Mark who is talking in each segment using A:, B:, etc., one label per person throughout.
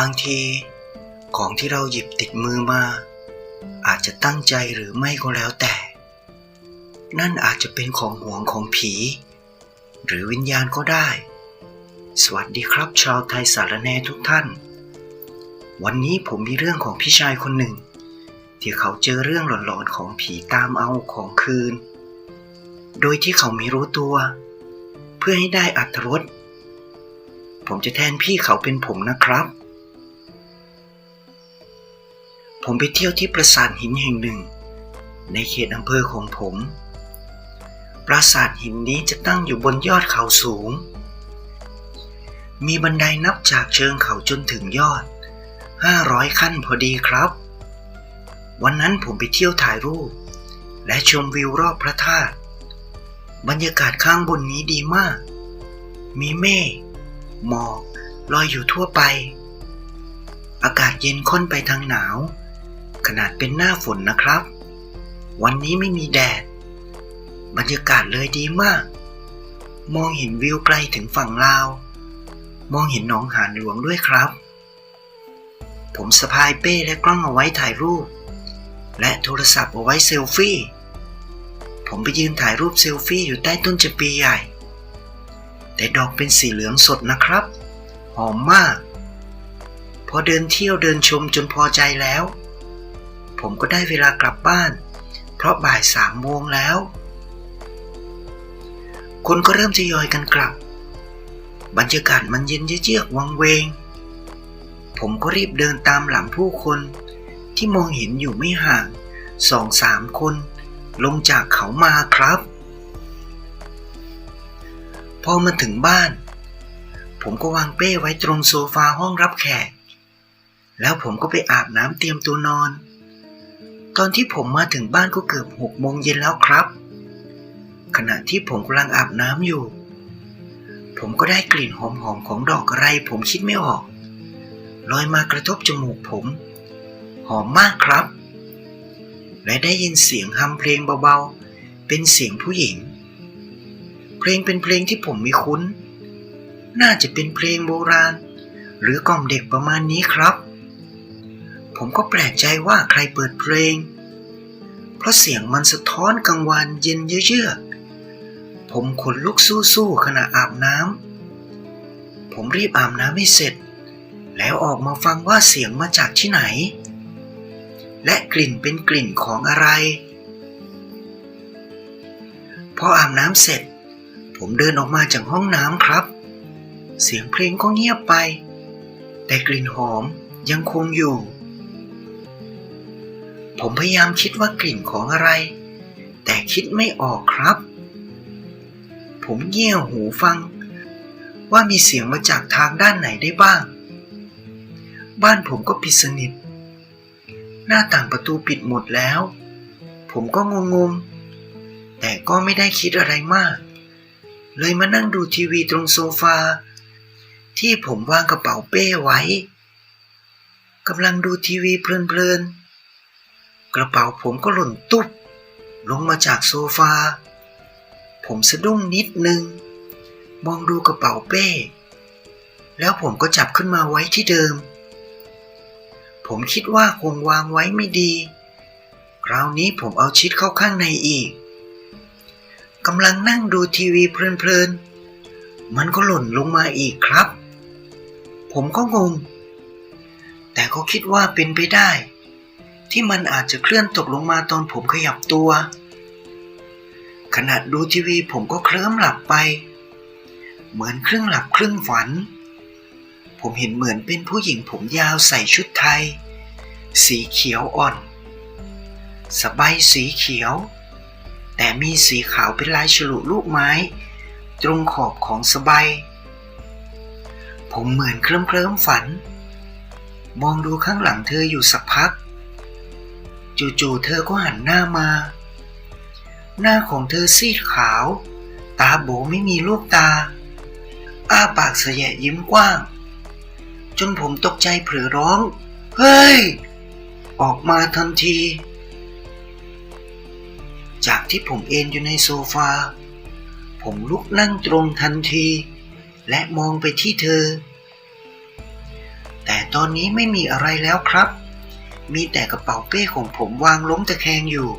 A: างทีของที่เราหยิบติดมือมาอาจจะตั้งใจหรือไม่ก็แล้วแต่นั่นอาจจะเป็นของหวงของผีหรือวิญญาณก็ได้สวัสดีครับชาวไทยสารแหน่ทุกท่านวันนี้ผมมีเรื่องของพี่ชายคนหนึ่งที่เขาเจอเรื่องหลอนๆของผีตามเอาของคืนโดยที่เขาไม่รู้ตัวเพื่อให้ได้อรรถรสผมจะแทนพี่เขาเป็นผมนะครับผมไปเที่ยวที่ปราสาทหินแห่งหนึ่งในเขตอำเภอของผมปราสาทหินนี้จะตั้งอยู่บนยอดเขาสูงมีบันไดนับจากเชิงเขาจนถึงยอด500ขั้นพอดีครับวันนั้นผมไปเที่ยวถ่ายรูปและชมวิวรอบพระธาตุบรรยากาศข้างบนนี้ดีมากมีเมฆหมอกลอยอยู่ทั่วไปอากาศเย็นค่อนไปทางหนาวขนาดเป็นหน้าฝนนะครับวันนี้ไม่มีแดดบรรยากาศเลยดีมากมองเห็นวิวไกลถึงฝั่งลาวมองเห็นหนองหานหลวงด้วยครับผมสะพายเป้และกล้องเอาไว้ถ่ายรูปและโทรศัพท์เอาไว้เซลฟี่ผมไปยืนถ่ายรูปเซลฟี่อยู่ใต้ต้นจำปีใหญ่แต่ดอกเป็นสีเหลืองสดนะครับหอมมากพอเดินเที่ยวเดินชมจนพอใจแล้วผมก็ได้เวลากลับบ้านเพราะบ่าย3 โมงแล้วคนก็เริ่มทยอยกันกลับบรรยากาศมันเย็นเยือกวังเวงผมก็รีบเดินตามหลังผู้คนที่มองเห็นอยู่ไม่ห่าง 2-3 คนลงจากเขามาครับพอมาถึงบ้านผมก็วางเป้ไว้ตรงโซฟาห้องรับแขกแล้วผมก็ไปอาบน้ำเตรียมตัวนอนตอนที่ผมมาถึงบ้านก็เกือบ6 โมงเย็นแล้วครับขณะที่ผมกำลังอาบน้ำอยู่ผมก็ได้กลิ่นหอมๆของดอกอะไรผมคิดไม่ออกลอยมากระทบจมูกผมหอมมากครับและได้ยินเสียงฮัมเพลงเบาๆเป็นเสียงผู้หญิงเพลงเป็นเพลงที่ผมไม่คุ้นน่าจะเป็นเพลงโบราณหรือกล่อมเด็กประมาณนี้ครับผมก็แปลกใจว่าใครเปิดเพลงเพราะเสียงมันสะท้อนกังวานเย็นเยือกผมขนลุกสู้ๆขณะอาบน้ำผมรีบอาบน้ำให้เสร็จแล้วออกมาฟังว่าเสียงมาจากที่ไหนและกลิ่นเป็นกลิ่นของอะไรพออาบน้ำเสร็จผมเดินออกมาจากห้องน้ำครับเสียงเพลงก็เงียบไปแต่กลิ่นหอมยังคงอยู่ผมพยายามคิดว่ากลิ่นของอะไรแต่คิดไม่ออกครับผมเงี่ยหูฟังว่ามีเสียงมาจากทางด้านไหนได้บ้างบ้านผมก็ปิดสนิทหน้าต่างประตูปิดหมดแล้วผมก็งงๆแต่ก็ไม่ได้คิดอะไรมากเลยมานั่งดูทีวีตรงโซฟาที่ผมวางกระเป๋าเป้ไว้กำลังดูทีวีเพลินๆกระเป๋าผมก็หล่นตุ๊บลงมาจากโซฟาผมสะดุ้งนิดนึงมองดูกระเป๋าเป้แล้วผมก็จับขึ้นมาไว้ที่เดิมผมคิดว่าคงวางไว้ไม่ดีคราวนี้ผมเอาชิดเข้าข้างในอีกกำลังนั่งดูทีวีเพลินๆมันก็หล่นลงมาอีกครับผมก็งงแต่ก็คิดว่าเป็นไปได้ที่มันอาจจะเคลื่อนตกลงมาตอนผมขยับตัวขณะดูทีวีผมก็เคลิ้มหลับไปเหมือนครึ่งหลับครึ่งฝันผมเห็นเหมือนเป็นผู้หญิงผมยาวใส่ชุดไทยสีเขียวอ่อนสบายสีเขียวแต่มีสีขาวเป็นลายฉลุลูกไม้ตรงขอบของสบายผมเหมือนเคลิ้มฝันมองดูข้างหลังเธออยู่สักพักจู่ๆเธอก็หันหน้ามาหน้าของเธอซีดขาวตาโบไม่มีลูกตาอ้าปากแสยะยิ้มกว้างจนผมตกใจเผลอร้องเฮ้ยออกมาทันทีจากที่ผมเอนอยู่ในโซฟาผมลุกนั่งตรงทันทีและมองไปที่เธอ แต่ ตอนนี้ไม่มีอะไรแล้วครับมีแต่กระเป๋าเป้ของผมวางล้มตะแคงอยู่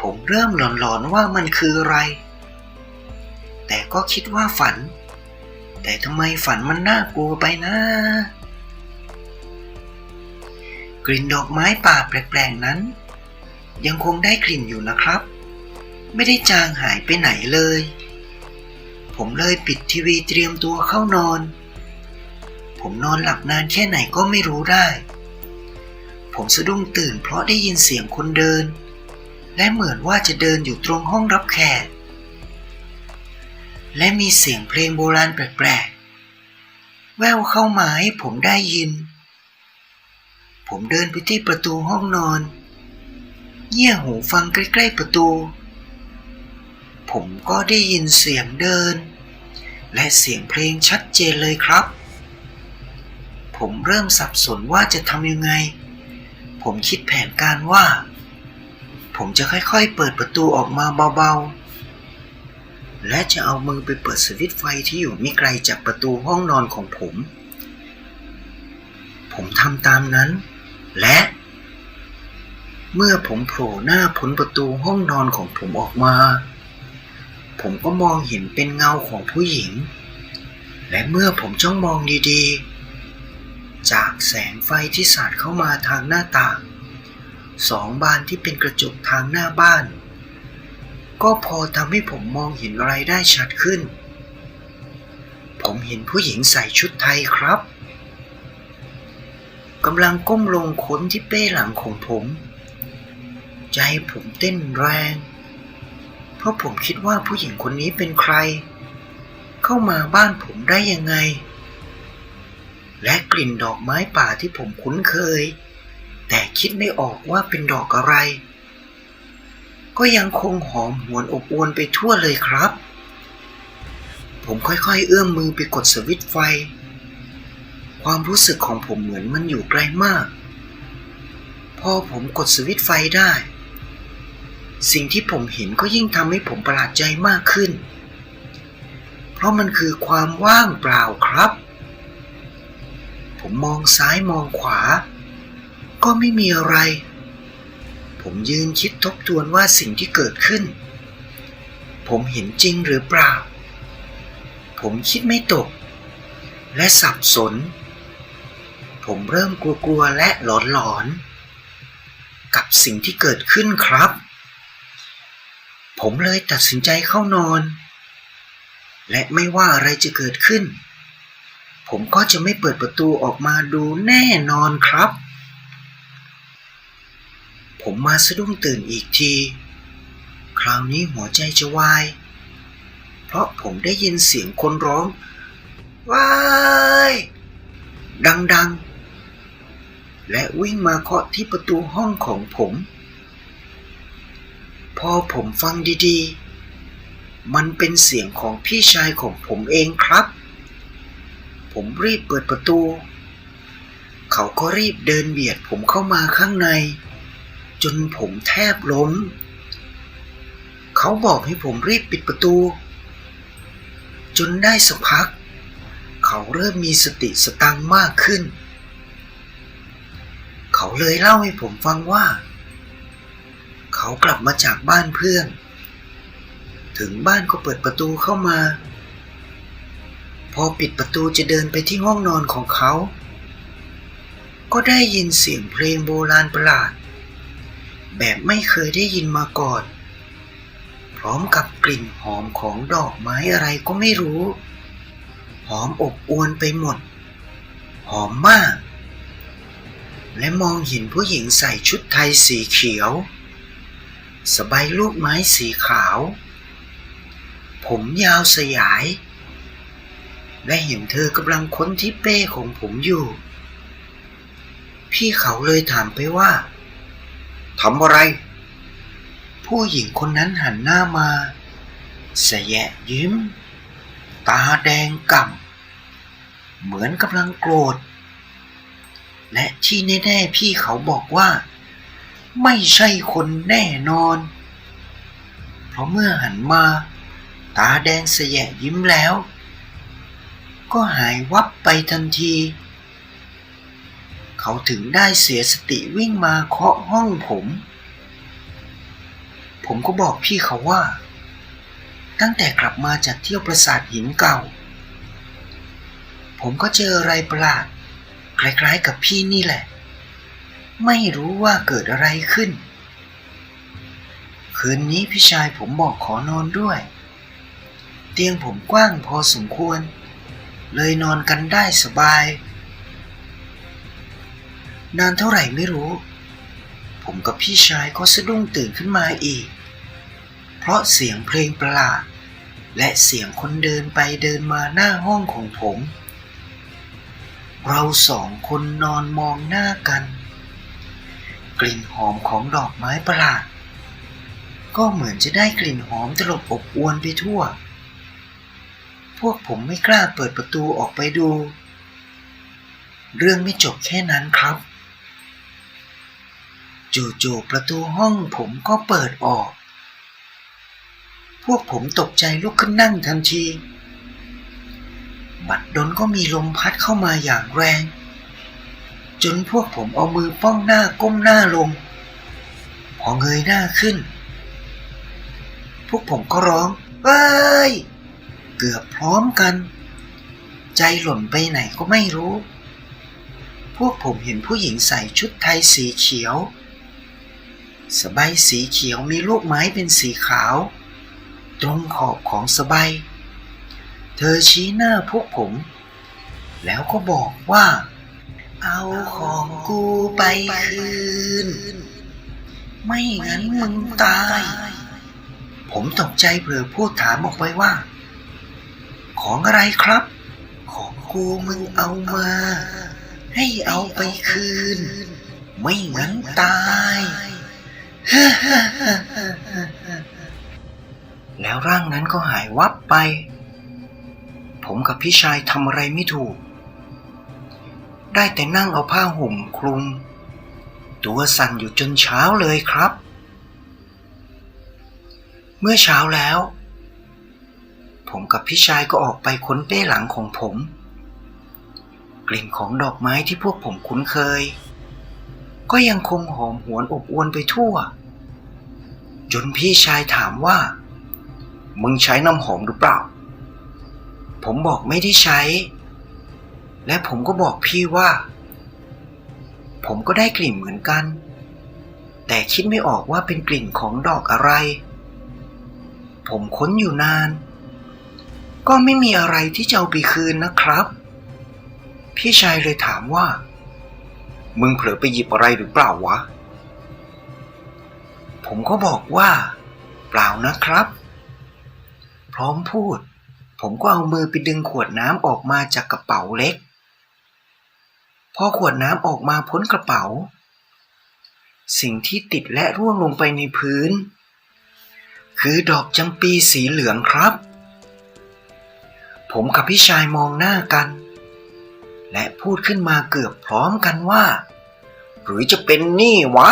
A: ผมเริ่มหลอนๆว่ามันคืออะไรแต่ก็คิดว่าฝันแต่ทำไมฝันมันน่ากลัวไปนะกลิ่นดอกไม้ป่าแปลกๆนั้นยังคงได้กลิ่นอยู่นะครับไม่ได้จางหายไปไหนเลยผมเลยปิดทีวีเตรียมตัวเข้านอนผมนอนหลับนานแค่ไหนก็ไม่รู้ได้ผมสะดุ้งตื่นเพราะได้ยินเสียงคนเดินและเหมือนว่าจะเดินอยู่ตรงห้องรับแขกและมีเสียงเพลงโบราณแปลกๆแว่วเข้ามาให้ผมได้ยินผมเดินไปที่ประตูห้องนอนเงี่ยหูฟังใกล้ๆประตูผมก็ได้ยินเสียงเดินและเสียงเพลงชัดเจนเลยครับผมเริ่มสับสนว่าจะทำยังไงผมคิดแผนการว่าผมจะค่อยๆเปิดประตูออกมาเบาๆและจะเอามือไปเปิดสวิตช์ไฟที่อยู่ไม่ไกลจากประตูห้องนอนของผมทำตามนั้นและเมื่อผมโผล่หน้าพ้นประตูห้องนอนของผมออกมาผมก็มองเห็นเป็นเงาของผู้หญิงและเมื่อผมจ้องมองดีๆจากแสงไฟที่สาดเข้ามาทางหน้าต่าง2 บานที่เป็นกระจกทางหน้าบ้านก็พอทำให้ผมมองเห็นอะไรได้ชัดขึ้นผมเห็นผู้หญิงใส่ชุดไทยครับกำลังก้มลงค้นที่เป้หลังของผมใจผมเต้นแรงเพราะผมคิดว่าผู้หญิงคนนี้เป็นใครเข้ามาบ้านผมได้ยังไงและกลิ่นดอกไม้ป่าที่ผมคุ้นเคยแต่คิดไม่ออกว่าเป็นดอกอะไรก็ยังคงหอมหวนอบอวลไปทั่วเลยครับผมค่อยๆเอื้อมมือไปกดสวิตช์ไฟความรู้สึกของผมเหมือนมันอยู่ไกลมากพอผมกดสวิตช์ไฟได้สิ่งที่ผมเห็นก็ยิ่งทำให้ผมประหลาดใจมากขึ้นเพราะมันคือความว่างเปล่าครับผมมองซ้ายมองขวาก็ไม่มีอะไรผมยืนคิดทบทวนว่าสิ่งที่เกิดขึ้นผมเห็นจริงหรือเปล่าผมคิดไม่ตกและสับสนผมเริ่มกลัวๆและหลอนๆกับสิ่งที่เกิดขึ้นครับผมเลยตัดสินใจเข้านอนและไม่ว่าอะไรจะเกิดขึ้นผมก็จะไม่เปิดประตูออกมาดูแน่นอนครับผมมาสะดุ้งตื่นอีกทีคราวนี้หัวใจจะวายเพราะผมได้ยินเสียงคนร้องว้ายดังๆและวิ่งมาเคาะที่ประตูห้องของผมพอผมฟังดีๆมันเป็นเสียงของพี่ชายของผมเองครับผมรีบเปิดประตูเขาก็รีบเดินเบียดผมเข้ามาข้างในจนผมแทบล้มเขาบอกให้ผมรีบปิดประตูจนได้สักพักเขาเริ่มมีสติสตังค์มากขึ้นเขาเลยเล่าให้ผมฟังว่าเขากลับมาจากบ้านเพื่อนถึงบ้านก็เปิดประตูเข้ามาพอปิดประตูจะเดินไปที่ห้องนอนของเขาก็ได้ยินเสียงเพลงโบราณประหลาดแบบไม่เคยได้ยินมาก่อนพร้อมกับกลิ่นหอมของดอกไม้อะไรก็ไม่รู้หอมอบอวลไปหมดหอมมากและมองเห็นผู้หญิงใส่ชุดไทยสีเขียวสบายลูกไม้สีขาวผมยาวสยายและเห็นเธอกำลังค้นที่เป้ของผมอยู่พี่เขาเลยถามไปว่าทำอะไรผู้หญิงคนนั้นหันหน้ามาแสยะยิ้มตาแดงก่ำเหมือนกำลังโกรธและที่แน่ๆพี่เขาบอกว่าไม่ใช่คนแน่นอนเพราะเมื่อหันมาตาแดงแสยะยิ้มแล้วก็หายวับไปทันที เขาถึงได้เสียสติวิ่งมาเคาะห้องผมก็บอกพี่เขาว่าตั้งแต่กลับมาจากเที่ยวปราสาทหินเก่าผมก็เจออะไรประหลาดคล้ายๆกับพี่นี่แหละไม่รู้ว่าเกิดอะไรขึ้นคืนนี้พี่ชายผมบอกขอนอนด้วยเตียงผมกว้างพอสมควรเลยนอนกันได้สบายนานเท่าไหร่ไม่รู้ผมกับพี่ชายก็สะดุ้งตื่นขึ้นมาอีกเพราะเสียงเพลงประหลาดและเสียงคนเดินไปเดินมาหน้าห้องของผมเราสองคนนอนมองหน้ากันกลิ่นหอมของดอกไม้ประหลาดก็เหมือนจะได้กลิ่นหอมตลบอบอวนไปทั่วพวกผมไม่กล้าเปิดประตูออกไปดูเรื่องไม่จบแค่นั้นครับจู่ๆประตูห้องผมก็เปิดออกพวกผมตกใจลุกขึ้นนั่งทันทีบัดดลก็มีลมพัดเข้ามาอย่างแรงจนพวกผมเอามือป้องหน้าก้มหน้าลงพอเงยหน้าขึ้นพวกผมก็ร้องเอ้ยเกือบพร้อมกันใจหล่นไปไหนก็ไม่รู้พวกผมเห็นผู้หญิงใส่ชุดไทยสีเขียวสบายสีเขียวมีลูกไม้เป็นสีขาวตรงขอบของสบายเธอชี้หน้าพวกผมแล้วก็บอกว่าเอาของกูไปคืนไม่งั้นมึงตายผมตกใจเผลอพูดถามออกไปว่าของอะไรครับของกูมึงเอามาให้เอาไปคืนไม่งั้นตายแล้วร่างนั้นก็หายวับไปผมกับพี่ชายทำอะไรไม่ถูกได้แต่นั่งเอาผ้าห่มคลุมตัวสั่นอยู่จนเช้าเลยครับเมื่อเช้าแล้วผมกับพี่ชายก็ออกไปค้นเป้หลังของผมกลิ่นของดอกไม้ที่พวกผมคุ้นเคยก็ยังคงหอมหวนอบอวนไปทั่วจนพี่ชายถามว่ามึงใช้น้ำหอมหรือเปล่าผมบอกไม่ได้ใช้และผมก็บอกพี่ว่าผมก็ได้กลิ่นเหมือนกันแต่คิดไม่ออกว่าเป็นกลิ่นของดอกอะไรผมค้นอยู่นานก็ไม่มีอะไรที่จะเอาไปคืนนะครับพี่ชายเลยถามว่ามึงเผลอไปหยิบอะไรหรือเปล่าวะผมก็บอกว่าเปล่านะครับพร้อมพูดผมก็เอามือไปดึงขวดน้ำออกมาจากกระเป๋าเล็กพอขวดน้ำออกมาพ้นกระเป๋าสิ่งที่ติดและร่วงลงไปในพื้นคือดอกจำปีสีเหลืองครับผมกับพี่ชายมองหน้ากันและพูดขึ้นมาเกือบพร้อมกันว่าหรือจะเป็นนี่วะ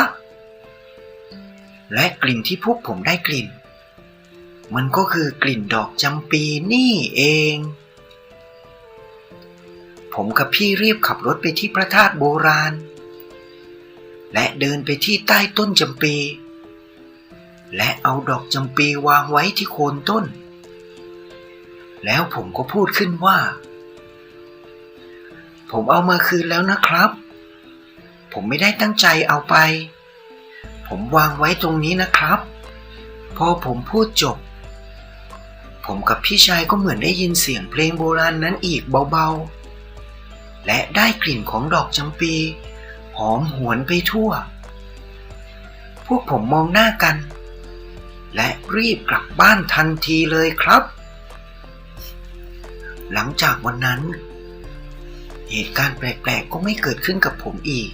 A: และกลิ่นที่พวกผมได้กลิ่นมันก็คือกลิ่นดอกจำปีนี่เองผมกับพี่รีบขับรถไปที่พระธาตุโบราณและเดินไปที่ใต้ต้นจำปีและเอาดอกจำปีวางไว้ที่โคนต้นแล้วผมก็พูดขึ้นว่าผมเอามาคืนแล้วนะครับผมไม่ได้ตั้งใจเอาไปผมวางไว้ตรงนี้นะครับพอผมพูดจบผมกับพี่ชายก็เหมือนได้ยินเสียงเพลงโบราณนั้นอีกเบาๆและได้กลิ่นของดอกจำปีหอมหวนไปทั่วพวกผมมองหน้ากันและรีบกลับบ้านทันทีเลยครับหลังจากวันนั้นเหตุการณ์แปลกๆก็ไม่เกิดขึ้นกับผมอีก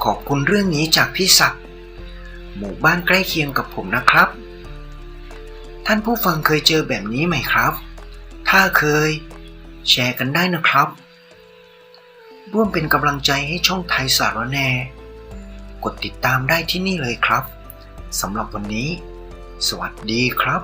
A: ขอบคุณเรื่องนี้จากพี่ศักดิ์หมู่บ้านใกล้เคียงกับผมนะครับท่านผู้ฟังเคยเจอแบบนี้ไหมครับถ้าเคยแชร์กันได้นะครับร่วมเป็นกำลังใจให้ช่องไทยสารแหน่กดติดตามได้ที่นี่เลยครับสำหรับวันนี้สวัสดีครับ